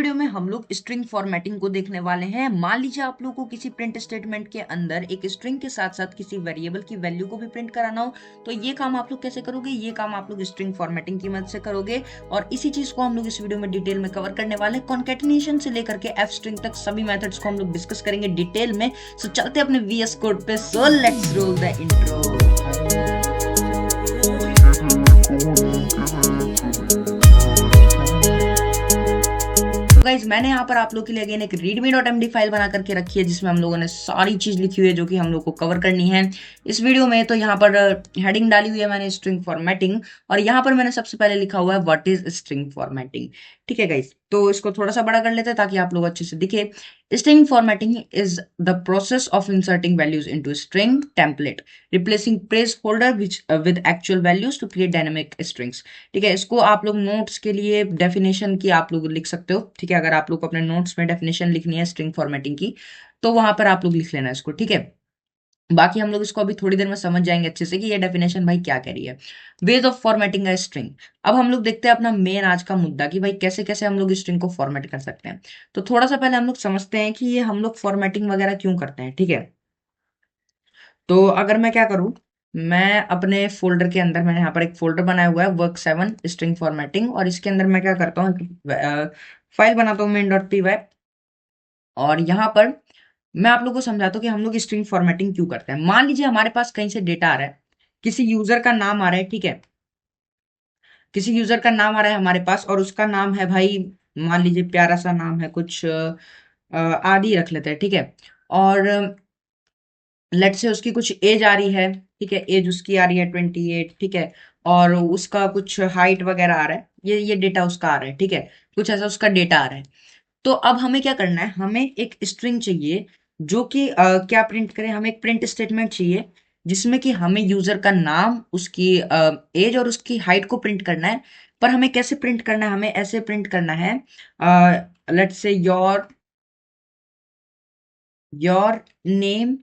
Video में हम लोग स्ट्रिंग फॉर्मेटिंग को देखने वाले हैं। मान लीजिए आप लोगों को किसी प्रिंट स्टेटमेंट के अंदर एक स्ट्रिंग के साथ साथ किसी वेरिएबल की वैल्यू को भी प्रिंट कराना हो, तो ये काम आप लोग कैसे करोगे? ये काम आप लोग स्ट्रिंग फॉर्मेटिंग की मदद से करोगे और इसी चीज को हम लोग इस वीडियो में डिटेल में कवर करने वाले हैं। कॉन्कैटिनेशन से लेकर के एफ स्ट्रिंग तक सभी मेथड्स को हम लोग डिस्कस करेंगे डिटेल में। सो चलते अपने वीएस कोड पे। So let's roll the intro. Guys मैंने यहाँ पर आप लोग के लिए अगेन एक readme.md फाइल बना करके रखी है जिसमें हम लोगों ने सारी चीज लिखी हुई है जो कि हम लोग को कवर करनी है इस वीडियो में। तो यहाँ पर हेडिंग डाली हुई है मैंने स्ट्रिंग फॉर्मेटिंग, और यहाँ पर मैंने सबसे पहले लिखा हुआ है व्हाट इज स्ट्रिंग फॉर्मेटिंग। ठीक है गाइस, तो इसको थोड़ा सा बड़ा कर लेते हैं ताकि आप लोग अच्छे से दिखे। String formatting is the process of inserting values into string template, replacing place holder with actual values to create dynamic strings. ठीक है, इसको आप लोग नोट्स के लिए डेफिनेशन की आप लोग लिख सकते हो। ठीक है, अगर आप लोग को अपने नोट्स में डेफिनेशन लिखनी है स्ट्रिंग फॉर्मेटिंग की तो वहां पर आप लोग लिख लेना इसको। ठीक है, बाकी हम लोग इसको अभी थोड़ी देर में समझ जाएंगे अच्छे से कि ये डेफिनेशन भाई क्या कह रही है। Ways of formatting a string. अब हम लोग देखते हैं अपना मेन आज का मुद्दा कि भाई कैसे कैसे हम लोग स्ट्रिंग को फॉर्मेट कर सकते हैं। तो थोड़ा सा पहले हम लोग समझते हैं कि ये हम लोग फॉर्मेटिंग वगैरह क्यों करते हैं। ठीक है, तो अगर मैं क्या करूं, मैं अपने फोल्डर के अंदर, मैंने यहाँ पर एक फोल्डर बनाया हुआ है वर्क 7 स्ट्रिंग फॉर्मेटिंग, और इसके अंदर मैं क्या करता हूँ, फाइल बनाता हूँ main.py। और यहाँ पर मैं आप लोगों को समझाता हूँ कि हम लोग स्ट्रिंग फॉर्मेटिंग क्यों करते हैं। मान लीजिए हमारे पास कहीं से डेटा आ रहा है, किसी यूजर का नाम आ रहा है। ठीक है, किसी यूजर का नाम आ रहा है हमारे पास और उसका नाम है भाई, मान लीजिए प्यारा सा नाम है कुछ आदि रख लेते हैं। ठीक है, और लेट से उसकी कुछ एज आ रही है। ठीक है, एज उसकी आ रही है 28। ठीक है, और उसका कुछ हाइट वगैरह आ रहा है, ये डेटा उसका आ रहा है। ठीक है, कुछ ऐसा उसका डेटा आ रहा है। तो अब हमें क्या करना है, हमें एक स्ट्रिंग चाहिए जो कि क्या प्रिंट करे, हमें एक प्रिंट स्टेटमेंट चाहिए जिसमें कि हमें यूजर का नाम, उसकी एज और उसकी हाइट को प्रिंट करना है। पर हमें कैसे प्रिंट करना है, हमें ऐसे प्रिंट करना है, लेट से योर नेम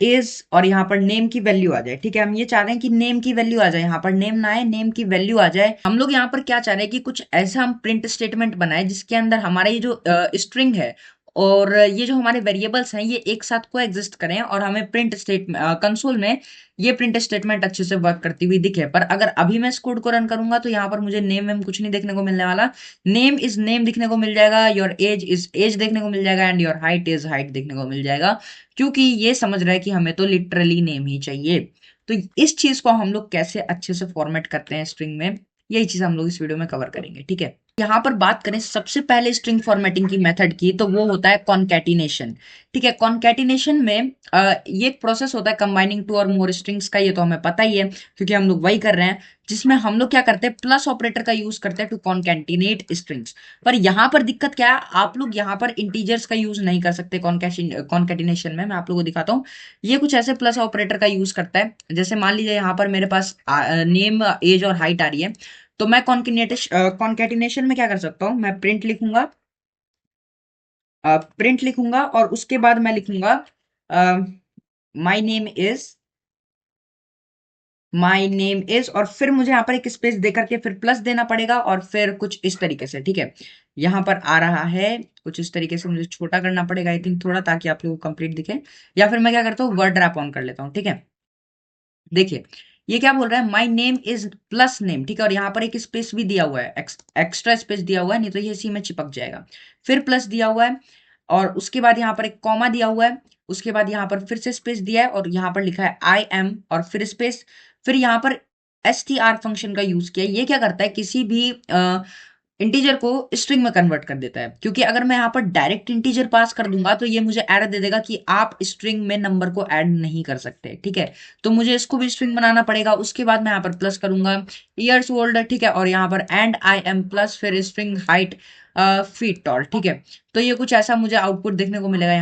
इज, और यहाँ पर नेम की वैल्यू आ जाए। ठीक है, हम ये चाह रहे हैं कि नेम की वैल्यू आ जाए, यहाँ पर नेम ना आए, नेम की वैल्यू आ जाए। हम लोग यहाँ पर क्या चाह रहे हैं कि कुछ ऐसा हम प्रिंट स्टेटमेंट बनाए जिसके अंदर हमारा ये जो स्ट्रिंग है और ये जो हमारे वेरिएबल्स हैं ये एक साथ को एग्जिस्ट करें, और हमें प्रिंट स्टेट कंसोल में ये प्रिंट स्टेटमेंट अच्छे से वर्क करती हुई दिखे। पर अगर अभी मैं इस कोड को रन करूंगा तो यहाँ पर मुझे नेम वेम कुछ नहीं देखने को मिलने वाला। नेम इज नेम दिखने को मिल जाएगा, योर एज इज एज देखने को मिल जाएगा, and your height is height देखने को मिल जाएगा, क्योंकि ये समझ रहा है कि हमें तो लिटरली नेम ही चाहिए। तो इस चीज को हम लोग कैसे अच्छे से फॉर्मेट करते हैं स्ट्रिंग में, यही चीज हम लोग इस वीडियो में कवर करेंगे। ठीक है, यहाँ पर बात करें सबसे पहले स्ट्रिंग फॉर्मेटिंग की मेथड की, तो वो होता है कॉन्कैटिनेशन। ठीक है, कॉन्कैटिनेशन में ये एक प्रोसेस होता है कंबाइनिंग टू और मोर स्ट्रिंग्स का, ये तो हमें पता ही है क्योंकि हम लोग वही कर रहे हैं, जिसमें हम लोग क्या करते हैं, प्लस ऑपरेटर का यूज करते हैं टू कॉन्कैटिनेट स्ट्रिंग्स। पर यहाँ पर दिक्कत क्या है, आप लोग यहाँ पर इंटीजर्स का यूज नहीं कर सकते कॉन्कैटिनेशन में। मैं आप लोगों को दिखाता हूँ, ये कुछ ऐसे प्लस ऑपरेटर का यूज करता है। जैसे मान लीजिए यहाँ पर मेरे पास नेम, एज और हाइट आ रही है, तो मैं कॉन्कैटिनेशन में क्या कर सकता हूँ, मैं प्रिंट लिखूंगा और उसके बाद मैं लिखूंगा माई नेम इज और फिर मुझे यहाँ पर एक स्पेस दे करके फिर प्लस देना पड़ेगा और फिर कुछ इस तरीके से। ठीक है, यहाँ पर आ रहा है कुछ इस तरीके से, मुझे छोटा करना पड़ेगा आई थिंक थोड़ा, ताकि आप लोगों को कंप्लीट दिखे। या फिर मैं क्या करता हूँ, वर्ड रैप ऑन कर लेता हूँ। ठीक है, देखिए ये क्या बोल रहा है, my name is plus name. ठीक है, और यहाँ पर एक स्पेस भी दिया हुआ है, एक्स्ट्रा स्पेस दिया हुआ है, नहीं तो ये इसी में चिपक जाएगा। फिर प्लस दिया हुआ है और उसके बाद यहाँ पर एक कॉमा दिया हुआ है, उसके बाद यहाँ पर फिर से स्पेस दिया है और यहाँ पर लिखा है आई एम और फिर स्पेस। फिर यहाँ पर str फंक्शन का यूज किया। ये क्या करता है, किसी भी इंटीजर को स्ट्रिंग में कन्वर्ट कर देता है, क्योंकि अगर मैं यहाँ पर डायरेक्ट इंटीजर पास कर दूंगा तो ये मुझे एरर दे देगा कि आप स्ट्रिंग में नंबर को ऐड नहीं कर सकते। ठीक है, तो मुझे इसको भी स्ट्रिंग बनाना पड़ेगा। उसके बाद मैं यहाँ पर प्लस करूंगा ईयर्स ओल्ड। ठीक है, और यहाँ पर एंड आई एम प्लस फिर स्ट्रिंग हाइट फीट टॉल। ठीक है, तो ये कुछ ऐसा मुझे आउटपुट देखने को मिलेगा।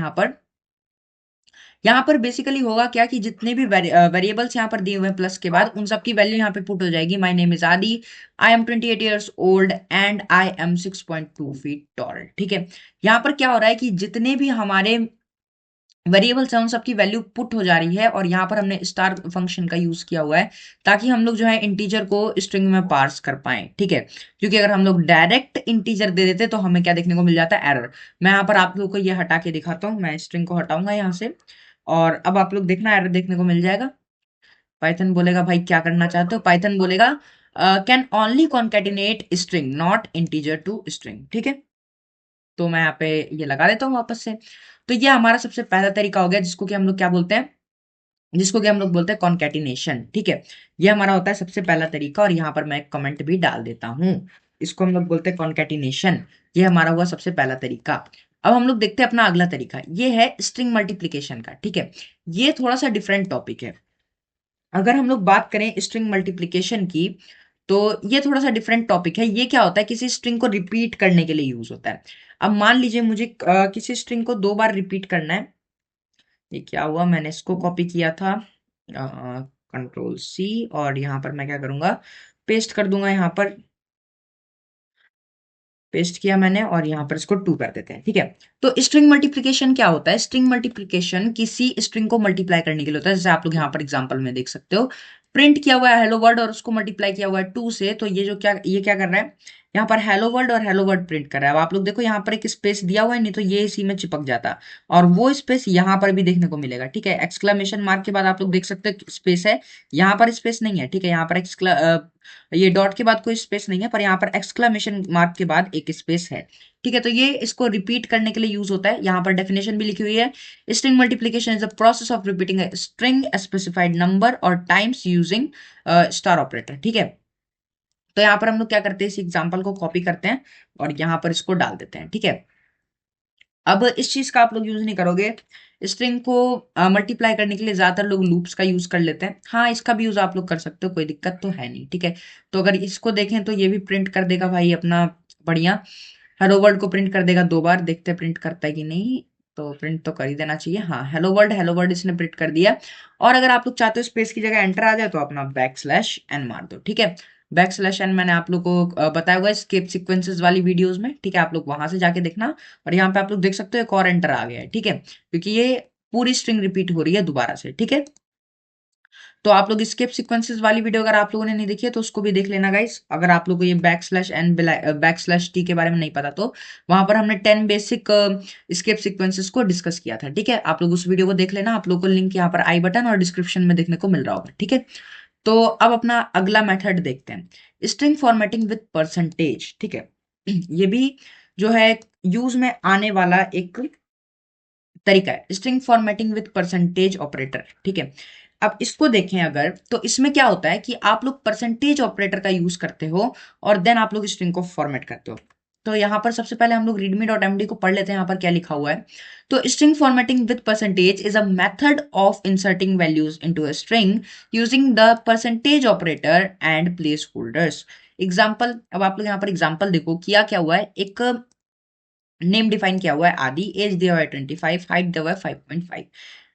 यहाँ पर बेसिकली होगा क्या कि जितने भी वेरिएबल्स यहाँ पर दिए हुए हैं प्लस के बाद, उन सब की वैल्यू यहाँ पे पुट हो जाएगी। माय नेम इज आदि, I am 28 years old and I M 6.2 feet tall. ठीक है, यहाँ पर क्या हो रहा है कि जितने भी हमारे वेरिएबल्स है उन सबकी वैल्यू पुट हो जा रही है, और यहाँ पर हमने स्टार फंक्शन का यूज किया हुआ है ताकि हम लोग जो है इंटीजर को स्ट्रिंग में पार्स कर पाए, ठीक है। क्योंकि अगर हम लोग डायरेक्ट इंटीजर दे देते तो हमें क्या देखने को मिल जाता है, एरर। मैं यहाँ पर आप लोगों को ये हटा के दिखाता हूँ, मैं स्ट्रिंग को हटाऊंगा यहाँ से, और अब आप लोग देखना एरर देखने को मिल जाएगा। पाइथन बोलेगा भाई क्या करना चाहते हो, पाइथन बोलेगा can only concatenate string not integer to string, ठीक है। तो मैं यहाँ पे ये लगा देता हूँ वापस से। तो ये हमारा सबसे पहला तरीका हो गया जिसको कि हम लोग क्या बोलते हैं, जिसको कि हम लोग बोलते हैं कॉन्केटिनेशन, ठीक है। ये हमारा होता है सबसे पहला तरीका, और यहाँ पर मैं एक कमेंट भी डाल देता हूँ। इसको हम लोग बोलते हैं कॉन्केटिनेशन। ये हमारा हुआ सबसे पहला तरीका। अब हम लोग देखते हैं अपना अगला तरीका, ये है स्ट्रिंग मल्टीप्लीकेशन का, ठीक है। ये थोड़ा सा डिफरेंट टॉपिक है। अगर हम लोग बात करें स्ट्रिंग मल्टीप्लीकेशन की, तो ये थोड़ा सा डिफरेंट टॉपिक है। ये क्या होता है, किसी स्ट्रिंग को रिपीट करने के लिए यूज होता है। अब मान लीजिए मुझे किसी स्ट्रिंग को 2 बार रिपीट करना है। ये क्या हुआ, मैंने इसको कॉपी किया था, कंट्रोल सी, और यहाँ पर मैं क्या करूंगा, पेस्ट कर दूंगा। यहाँ पर पेस्ट किया मैंने, और यहाँ पर इसको 2 कर देते हैं, ठीक है। तो स्ट्रिंग मल्टीप्लिकेशन क्या होता है, स्ट्रिंग मल्टीप्लिकेशन किसी स्ट्रिंग को मल्टीप्लाई करने के लिए होता है। जैसे आप लोग यहाँ पर एग्जांपल में देख सकते हो, प्रिंट किया हुआ है हेलो वर्ल्ड और उसको मल्टीप्लाई किया हुआ है 2 से, तो ये क्या कर रहा है, यहाँ पर हेलो वर्ल्ड और हेलो वर्ल्ड प्रिंट कर रहा है। अब आप लोग देखो यहाँ पर एक स्पेस दिया हुआ है, नहीं तो ये इसी में चिपक जाता, और वो स्पेस यहाँ पर भी देखने को मिलेगा, ठीक है। एक्सक्लेमेशन मार्क के बाद आप लोग देख सकते हो स्पेस है, यहाँ पर स्पेस नहीं है, ठीक है। यहाँ पर ये डॉट के बाद कोई स्पेस नहीं है, पर यहाँ पर एक्सक्लेमेशन मार्क के बाद एक स्पेस है, ठीक है। तो ये इसको रिपीट करने के लिए यूज होता है। यहाँ पर डेफिनेशन भी लिखी हुई है, string multiplication is the process of repeating a string specified number और टाइम्स यूजिंग स्टार ऑपरेटर, ठीक है। तो यहाँ पर हम लोग क्या करते हैं, इस एग्जाम्पल को कॉपी करते हैं और यहाँ पर इसको डाल देते हैं, ठीक है। अब इस चीज का आप लोग यूज नहीं करोगे, स्ट्रिंग को मल्टीप्लाई करने के लिए ज्यादातर लोग लूप्स का यूज कर लेते हैं। हाँ, इसका भी यूज आप लोग कर सकते हो, कोई दिक्कत तो है नहीं, ठीक है। तो अगर इसको देखें तो ये भी प्रिंट कर देगा भाई अपना बढ़िया, हेलो वर्ल्ड को प्रिंट कर देगा 2 बार, देखते हैं प्रिंट करता है कि नहीं। तो प्रिंट तो कर ही देना चाहिए, हाँ, हेलो वर्ल्ड इसने प्रिंट कर दिया। और अगर आप लोग चाहते हो स्पेस की जगह एंटर आ जाए तो अपना \n मार दो, ठीक है। \n मैंने आप लोग को बताया हुआ है स्किप सीक्वेंसेस वाली वीडियोस में, ठीक है। आप लोग वहां से जाके देखना, और यहाँ पे आप लोग देख सकते हो एक और एंटर आ गया है, ठीक है, क्योंकि ये पूरी स्ट्रिंग रिपीट हो रही है दोबारा से, ठीक है। तो आप लोग स्किप सीक्वेंसेस वाली वीडियो अगर आप लोगों ने नहीं देखी है तो उसको भी देख लेना गाइस। अगर आप लोगों को ये \n के बारे में नहीं पता तो वहां पर हमने 10 बेसिक स्किप सीक्वेंसेस को डिस्कस किया था, ठीक है। आप लोग उस वीडियो को देख लेना, आप लोग को लिंक यहाँ पर आई बटन और डिस्क्रिप्शन में देखने को मिल रहा होगा, ठीक है। तो अब अपना अगला मेथड देखते हैं, स्ट्रिंग फॉर्मेटिंग विद परसेंटेज, ठीक है। ये भी जो है यूज में आने वाला एक तरीका है, string formatting with percentage operator, ठीक है। अब इसको देखें अगर, तो इसमें क्या होता है कि आप लोग परसेंटेज ऑपरेटर का यूज करते हो और देन आप लोग स्ट्रिंग को फॉर्मेट करते हो। तो यहाँ पर सबसे पहले हम लोग readme.md को पढ़ लेते हैं, यहाँ पर क्या लिखा हुआ है। तो string formatting with percentage is a method of inserting values into a string using the percentage operator and place holders. Example, अब आप लोग यहाँ पर एग्जाम्पल देखो, किया क्या हुआ है, एक नेम डिफाइन किया हुआ है आदि, एज दिया हुआ है 25, हाइट दिया हुआ है 5.5,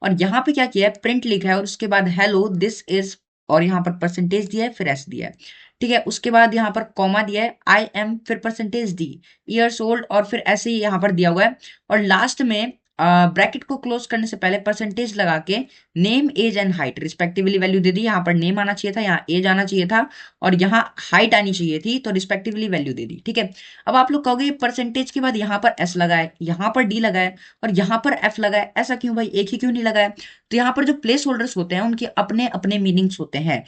और यहाँ पे क्या किया है, प्रिंट लिखा है और उसके बाद हेलो दिस इज, और यहाँ पर परसेंटेज दिया है, फिर एस दिया है, ठीक है। उसके बाद यहाँ पर कॉमा दिया है, आई एम, फिर परसेंटेज डी, ईयर्स ओल्ड, और फिर ऐसे ही यहाँ पर दिया हुआ है, और लास्ट में ब्रैकेट को क्लोज करने से पहले परसेंटेज लगा के name, age and height respectively value दे दी। यहाँ पर नेम आना चाहिए था, यहाँ एज आना चाहिए था, और यहाँ हाइट आनी चाहिए थी, तो रिस्पेक्टिवली वैल्यू दे दी, ठीक है। अब आप लोग कहोगे परसेंटेज के बाद यहाँ पर एस लगाए, यहाँ पर डी लगाए, और यहाँ पर एफ लगाए, ऐसा क्यों भाई, एक ही क्यों नहीं लगाया। तो यहाँ पर जो प्लेस होल्डर्स होते हैं उनके अपने अपने मीनिंग्स होते हैं।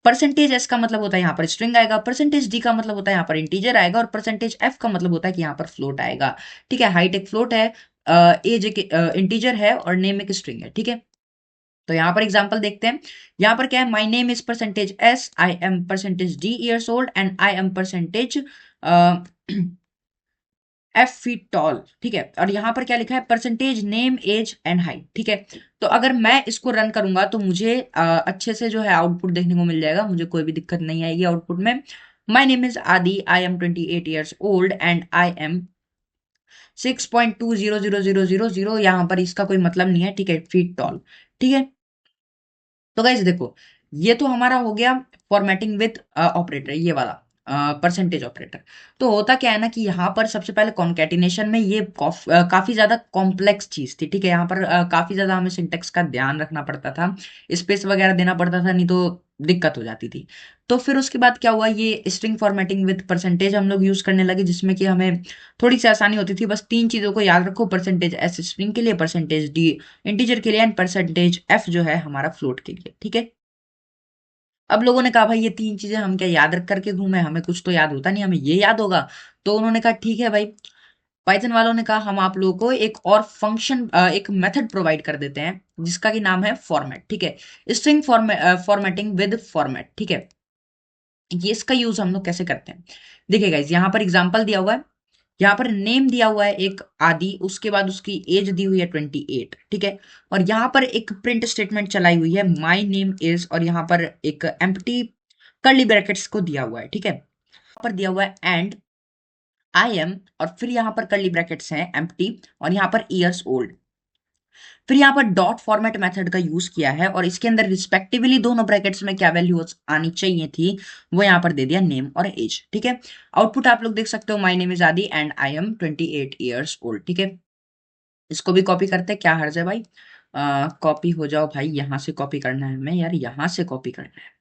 परसेंटेज एस का मतलब होता है यहाँ पर स्ट्रिंग आएगा, परसेंटेज डी का मतलब होता है यहाँ पर इंटीजर आएगा, और परसेंटेज एफ का मतलब होता है कि यहाँ पर फ्लोट आएगा, ठीक है। हाइट एक फ्लोट है, एज एक इंटीजर है, और नेम एक स्ट्रिंग है, ठीक है। तो यहाँ पर एग्जांपल देखते हैं, यहाँ पर क्या है, my name is percentage s, I am percentage d years old, and I am percentage f feet tall, ठीक है। और यहाँ पर क्या लिखा है, percentage name, age and height, ठीक है। तो अगर मैं इसको रन करूंगा तो मुझे अच्छे से जो है आउटपुट देखने को मिल जाएगा, मुझे कोई भी दिक्कत नहीं आएगी आउटपुट में। माय नेम इज आदि, I am 28 years old, and I M 6.200000, यहाँ पर इसका कोई मतलब नहीं है, ठीक है, फीट टॉल, ठीक है। तो गाइस देखो, ये तो हमारा हो गया फॉर्मेटिंग विद ऑपरेटर, ये वाला। Percentage operator. तो होता क्या है ना कि यहाँ पर सबसे पहले कॉन्केटिनेशन में ये काफी ज्यादा कॉम्प्लेक्स चीज थी, ठीक है। यहाँ पर काफी ज्यादा हमें सिंटेक्स का ध्यान रखना पड़ता था, स्पेस वगैरह देना पड़ता था, नहीं तो दिक्कत हो जाती थी। तो फिर उसके बाद क्या हुआ, ये स्ट्रिंग फॉर्मेटिंग विद परसेंटेज हम लोग यूज करने लगे, जिसमें कि हमें थोड़ी सी आसानी होती थी। बस 3 चीजों को याद रखो, परसेंटेज एस स्ट्रिंग के लिए, परसेंटेज डी इंटीजर के लिए, एंड परसेंटेज एफ जो है हमारा फ्लोट के लिए, ठीक है। अब लोगों ने कहा भाई ये 3 चीजें हम क्या याद रख करके घूमे, हमें कुछ तो याद होता नहीं, हमें ये याद होगा। तो उन्होंने कहा ठीक है भाई, पाइथन वालों ने कहा हम आप लोगों को एक और फंक्शन, एक मेथड प्रोवाइड कर देते हैं जिसका कि नाम है फॉर्मेट, ठीक है। स्ट्रिंग फॉर्मेटिंग विद फॉर्मेट, ठीक है। ये इसका यूज हम लोग कैसे करते हैं, देखिए गाइस, यहाँ पर एग्जांपल दिया हुआ है। यहाँ पर नेम दिया हुआ है एक आदि, उसके बाद उसकी एज दी हुई है 28, ठीक है। और यहाँ पर एक प्रिंट स्टेटमेंट चलाई हुई है, माई नेम इज, और यहाँ पर एक एम्प्टी कर्ली ब्रैकेट्स को दिया हुआ है, ठीक है। यहाँ पर दिया हुआ है एंड आई एम, और फिर यहाँ पर कर्ली ब्रैकेट्स हैं एम्प्टी, और यहाँ पर ईयर्स ओल्ड। फिर यहाँ पर डॉट फॉर्मेट मेथड का यूज किया है, और इसके अंदर रिस्पेक्टिवली दोनों ब्रैकेट्स में क्या वैल्यूज आनी चाहिए थी वो यहाँ पर दे दिया, नेम और एज, ठीक है। आउटपुट आप लोग देख सकते हो, माई नेम इज आदि and I M 28 years old, ठीक है। इसको भी कॉपी करते हैं, क्या हर्ज है भाई, कॉपी हो जाओ भाई, यहां से कॉपी करना है हमें यार, यहां से कॉपी करना है।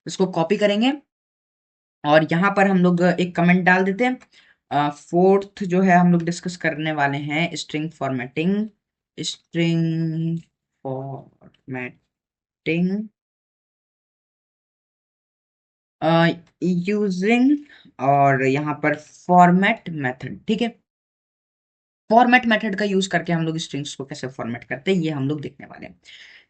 इसको कॉपी करेंगे और यहाँ पर हम लोग एक कमेंट डाल देते हैं। फोर्थ जो है हम लोग डिस्कस करने वाले हैं string formatting, string formatting using, और यहाँ पर फॉर्मेट मेथड, ठीक है। फॉर्मेट मेथड का यूज करके हम लोग स्ट्रिंग्स को कैसे फॉर्मेट करते हैं ये हम लोग देखने वाले हैं।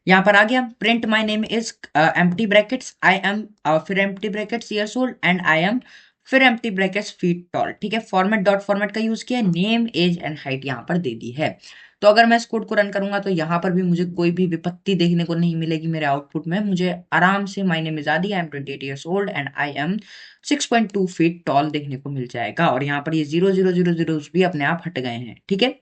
यहाँ पर आ गया, print my name is empty brackets I am, फिर empty brackets years old and I am, फिर एम्प्टी ब्रैकेट्स फीट टॉल, ठीक है। फॉर्मेट डॉट फॉर्मेट का यूज किया, नेम एज एंड हाइट यहाँ पर दे दी है। तो अगर मैं इस कोड को रन करूंगा तो यहाँ पर भी मुझे कोई भी विपत्ति देखने को नहीं मिलेगी मेरे आउटपुट में। मुझे आराम से माई नेम इज आदि, I am 28 years old and I M 6.2 feet tall देखने को मिल जाएगा, और यहाँ पर ये 0 0 0 0 भी अपने आप हट गए हैं, ठीक है।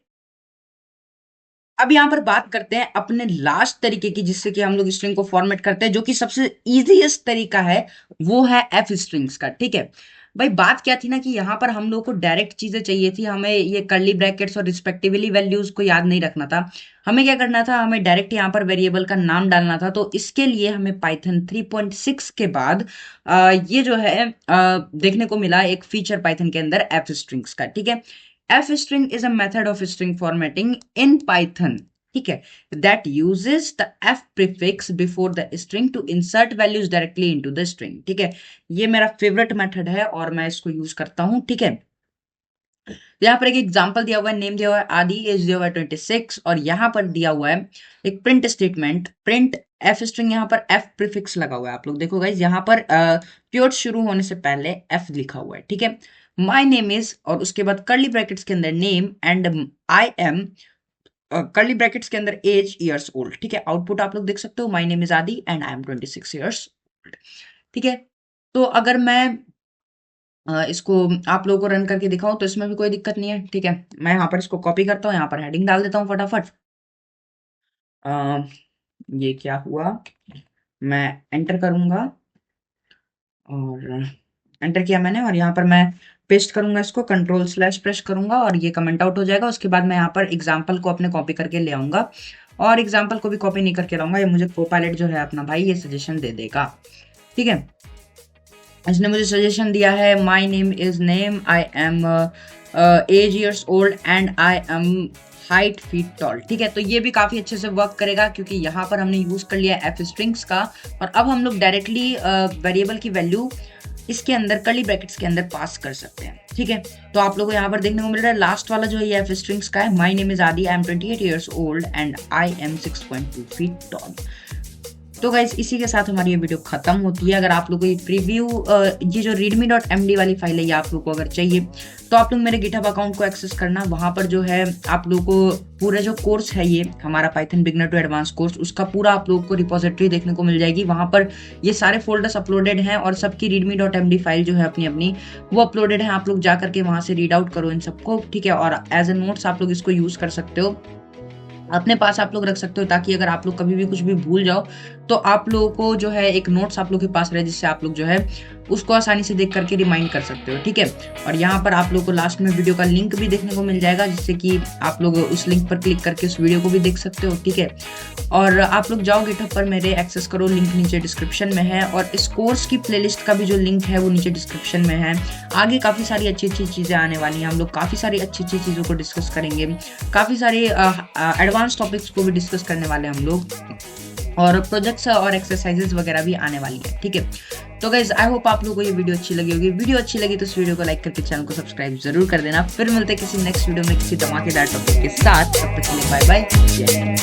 अब यहाँ पर बात करते हैं अपने लास्ट तरीके की, जिससे कि हम लोग स्ट्रिंग को फॉर्मेट करते हैं, जो कि सबसे इजीएस्ट तरीका है, वो है एफ स्ट्रिंग्स का, ठीक है। भाई बात क्या थी ना कि यहाँ पर हम लोग को डायरेक्ट चीजें चाहिए थी, हमें ये कर्ली ब्रैकेट्स और रिस्पेक्टिवली वैल्यूज को याद नहीं रखना था। हमें क्या करना था, हमें डायरेक्ट यहाँ पर वेरिएबल का नाम डालना था। तो इसके लिए हमें पाइथन 3.6 के बाद ये जो है देखने को मिला एक फीचर पाइथन के अंदर एफ स्ट्रिंग्स का, ठीक है। F string is a method of string formatting in Python, ठीक है, that uses the F prefix before the string to insert values directly into the string, ठीक है। ये मेरा फेवरेट मेथड है और मैं इसको यूज करता हूं, ठीक है। यहाँ पर एक एग्जांपल दिया हुआ है, नेम दिया हुआ है आदि, एज दिया हुआ है 26, और यहाँ पर दिया हुआ है एक print statement, print F string, यहाँ पर एफ प्रीफिक्स लगा हुआ है। आप लोग देखो गाइस, यहाँ पर पीरियड शुरू होने से पहले एफ लिखा हुआ है, ठीक है। माई नेम इज, और उसके बाद कर्ली ब्रैकेट्स के अंदर name and I M, curly brackets के अंदर एज ईयर्स ओल्ड, ठीक है। आउटपुट आप लोग देख सकते हो, माई नेम इज आदि and I M 26 years old, ठीक है। तो अगर मैं इसको आप लोगों को रन करके दिखाऊं तो इसमें भी कोई दिक्कत नहीं है, ठीक है। मैं यहाँ पर इसको कॉपी करता हूँ, यहाँ पर हेडिंग डाल देता हूँ फटाफट। ये क्या हुआ, मैं एंटर करूंगा, और एंटर किया मैंने, और यहाँ पर मैं पेस्ट करूंगा, इसको कंट्रोल/ प्रेस करूंगा और ये कमेंट आउट हो जाएगा। उसके बाद मैं यहाँ पर एग्जाम्पल को अपने कॉपी करके ले आऊंगा, और एग्जाम्पल को भी कॉपी नहीं करके लाऊंगा, ये मुझे कोपायलट जो है अपना भाई ये सजेशन दे देगा, ठीक है। इसने मुझे सजेशन दिया है, my name is name, I am age years old and I am height feet tall, ठीक है। तो ये भी काफी अच्छे से वर्क करेगा, क्योंकि यहाँ पर हमने यूज कर लिया एफ स्ट्रिंग्स का, और अब हम लोग डायरेक्टली वेरिएबल की वैल्यू इसके अंदर कर्ली ब्रैकेट्स के अंदर पास कर सकते हैं, ठीक है। तो आप लोगों को यहाँ पर देखने को मिल रहा है लास्ट वाला जो है ये एफ स्ट्रिंग्स का है, माई नेम इज आदि, I am 28 years old and I M 6.2 feet tall. तो गाइस इसी के साथ हमारी ये वीडियो खत्म होती है। अगर आप लोगों को ये प्रीव्यू, ये जो readme.md वाली फाइल है ये आप लोगों को अगर चाहिए तो आप लोग मेरे गिटहब अकाउंट को एक्सेस करना। वहां पर जो है आप लोगों को पूरा जो कोर्स है ये हमारा Python beginner to advance course, उसका पूरा आप लोगों को रिपोजिटरी देखने को मिल जाएगी। वहां पर ये सारे फोल्डर्स अपलोडेड हैं और सबकी readme.md फाइल जो है अपनी अपनी वो अपलोडेड है। आप लोग जा करके वहां से रीड आउट करो इन सबको, ठीक है। और एज ए नोट्स आप लोग इसको यूज कर सकते हो, अपने पास आप लोग रख सकते हो, ताकि अगर आप लोग कभी भी कुछ भी भूल जाओ तो आप लोगों को जो है एक नोट्स आप लोग के पास रहे, जिससे आप लोग जो है उसको आसानी से देख करके रिमाइंड कर सकते हो, ठीक है। और यहाँ पर आप लोग को लास्ट में वीडियो का लिंक भी देखने को मिल जाएगा, जिससे कि आप लोग उस लिंक पर क्लिक करके उस वीडियो को भी देख सकते हो, ठीक है। और आप लोग जाओ गिटहब पर मेरे, एक्सेस करो, लिंक नीचे डिस्क्रिप्शन में है। और इस कोर्स की प्लेलिस्ट का भी जो लिंक है वो नीचे डिस्क्रिप्शन में है। आगे काफ़ी सारी अच्छी अच्छी चीज़ें आने वाली हैं, हम लोग काफ़ी सारी अच्छी अच्छी चीज़ों को डिस्कस करेंगे, काफ़ी सारे एडवांस टॉपिक्स को भी डिस्कस करने वाले हैं हम लोग, और प्रोजेक्ट्स और एक्सरसाइजेस वगैरह भी आने वाली है, ठीक है। तो गाइज आई होप आप लोगों को ये वीडियो अच्छी लगी होगी। वीडियो अच्छी लगी तो इस वीडियो को लाइक करके चैनल को सब्सक्राइब जरूर कर देना। फिर मिलते हैं किसी नेक्स्ट वीडियो में किसी धमाकेदार टॉपिक के साथ। तब तक के लिए बाय बाय, जय हिंद।